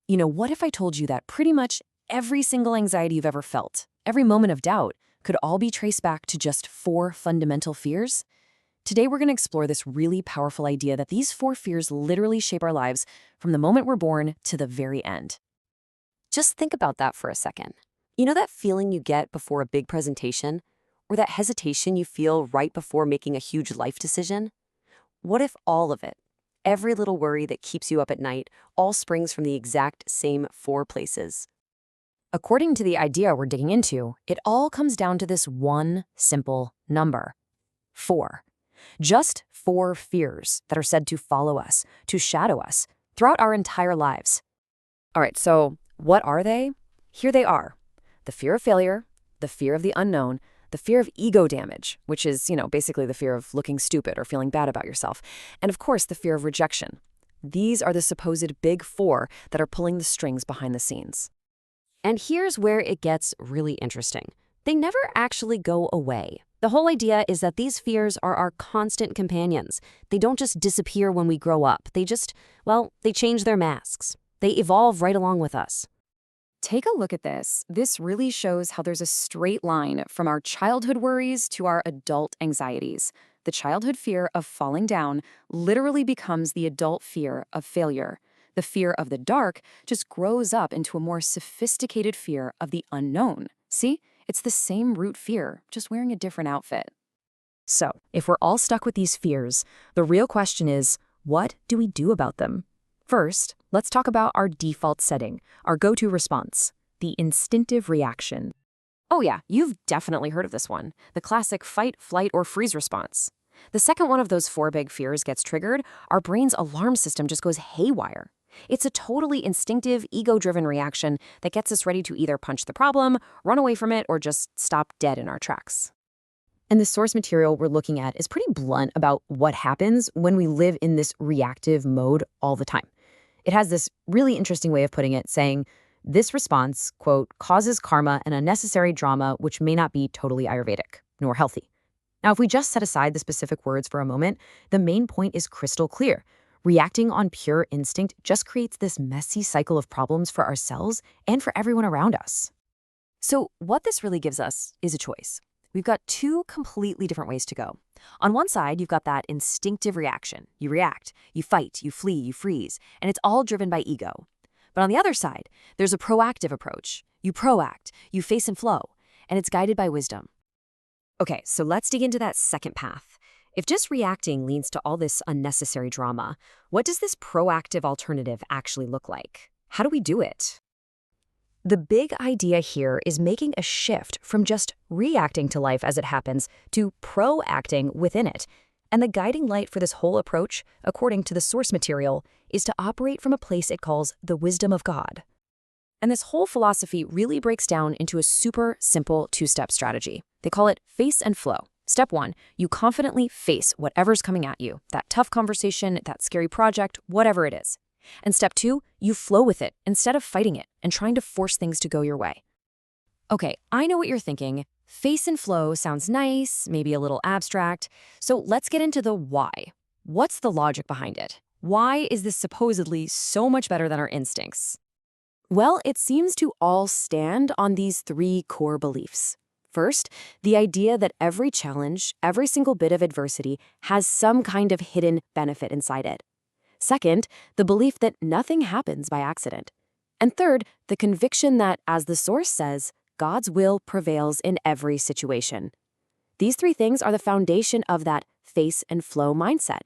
What if I told you that pretty much every single anxiety you've ever felt, every moment of doubt, could all be traced back to just 4 fundamental fears? Today, we're going to explore this really powerful idea that these 4 fears literally shape our lives from the moment we're born to the very end. Just think about that for a second. You know that feeling you get before a big presentation? Or that hesitation you feel right before making a huge life decision? What if all of it, every little worry that keeps you up at night, all springs from the exact same 4 places? According to the idea we're digging into, it all comes down to this one simple number: 4. Just 4 fears that are said to follow us, to shadow us, throughout our entire lives. All right, so what are they? Here they are: the fear of failure, the fear of the unknown, the fear of ego damage, which is, basically the fear of looking stupid or feeling bad about yourself, and of course, the fear of rejection. These are the supposed big 4 that are pulling the strings behind the scenes. And here's where it gets really interesting. They never actually go away. The whole idea is that these fears are our constant companions. They don't just disappear when we grow up. They change their masks. They evolve right along with us. Take a look at this. This really shows how there's a straight line from our childhood worries to our adult anxieties. The childhood fear of falling down literally becomes the adult fear of failure. The fear of the dark just grows up into a more sophisticated fear of the unknown. See? It's the same root fear, just wearing a different outfit. So, if we're all stuck with these fears, the real question is, what do we do about them? First, let's talk about our default setting, our go-to response, the instinctive reaction. Oh yeah, you've definitely heard of this one, the classic fight, flight, or freeze response. The second one of those 4 big fears gets triggered, our brain's alarm system just goes haywire. It's a totally instinctive, ego-driven reaction that gets us ready to either punch the problem, run away from it, or just stop dead in our tracks. And the source material we're looking at is pretty blunt about what happens when we live in this reactive mode all the time. It has this really interesting way of putting it, saying, this response, quote, causes karma and unnecessary drama which may not be totally Ayurvedic, nor healthy. Now, if we just set aside the specific words for a moment, the main point is crystal clear. Reacting on pure instinct just creates this messy cycle of problems for ourselves and for everyone around us. So what this really gives us is a choice. We've got 2 completely different ways to go. On one side, you've got that instinctive reaction. You react, you fight, you flee, you freeze, and it's all driven by ego. But on the other side, there's a proactive approach. You proact, you face and flow, and it's guided by wisdom. Okay, so let's dig into that second path. If just reacting leads to all this unnecessary drama, what does this proactive alternative actually look like? How do we do it? The big idea here is making a shift from just reacting to life as it happens to proacting within it. And the guiding light for this whole approach, according to the source material, is to operate from a place it calls the wisdom of God. And this whole philosophy really breaks down into a super simple 2-step strategy. They call it face and flow. Step 1, you confidently face whatever's coming at you, that tough conversation, that scary project, whatever it is. And step 2, you flow with it instead of fighting it and trying to force things to go your way. Okay, I know what you're thinking. Face and flow sounds nice, maybe a little abstract. So let's get into the why. What's the logic behind it? Why is this supposedly so much better than our instincts? Well, it seems to all stand on these 3 core beliefs. First, the idea that every challenge, every single bit of adversity has some kind of hidden benefit inside it. Second, the belief that nothing happens by accident. And third, the conviction that, as the source says, God's will prevails in every situation. These 3 things are the foundation of that face and flow mindset.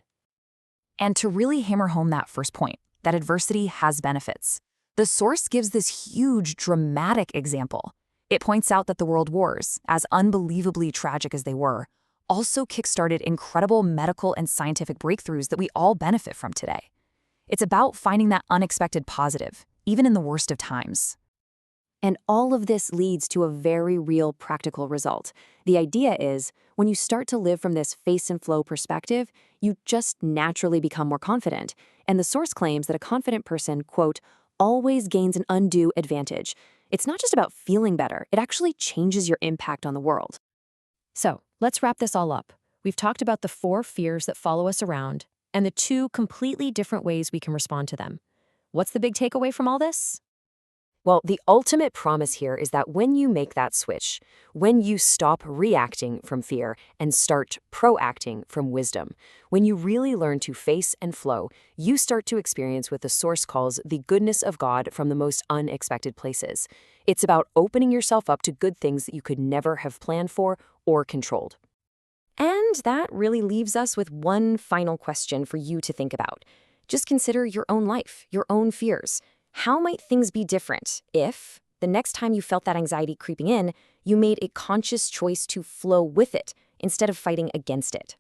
And to really hammer home that first point, that adversity has benefits, the source gives this huge, dramatic example. It points out that the world wars, as unbelievably tragic as they were, also kickstarted incredible medical and scientific breakthroughs that we all benefit from today. It's about finding that unexpected positive, even in the worst of times. And all of this leads to a very real practical result. The idea is, when you start to live from this face and flow perspective, you just naturally become more confident. And the source claims that a confident person, quote, always gains an undue advantage. It's not just about feeling better, it actually changes your impact on the world. So, let's wrap this all up. We've talked about the 4 fears that follow us around and the 2 completely different ways we can respond to them. What's the big takeaway from all this? Well, the ultimate promise here is that when you make that switch, when you stop reacting from fear and start proacting from wisdom, when you really learn to face and flow, you start to experience what the Source calls the goodness of God from the most unexpected places. It's about opening yourself up to good things that you could never have planned for or controlled. And that really leaves us with one final question for you to think about. Just consider your own life, your own fears. How might things be different if, the next time you felt that anxiety creeping in, you made a conscious choice to flow with it instead of fighting against it?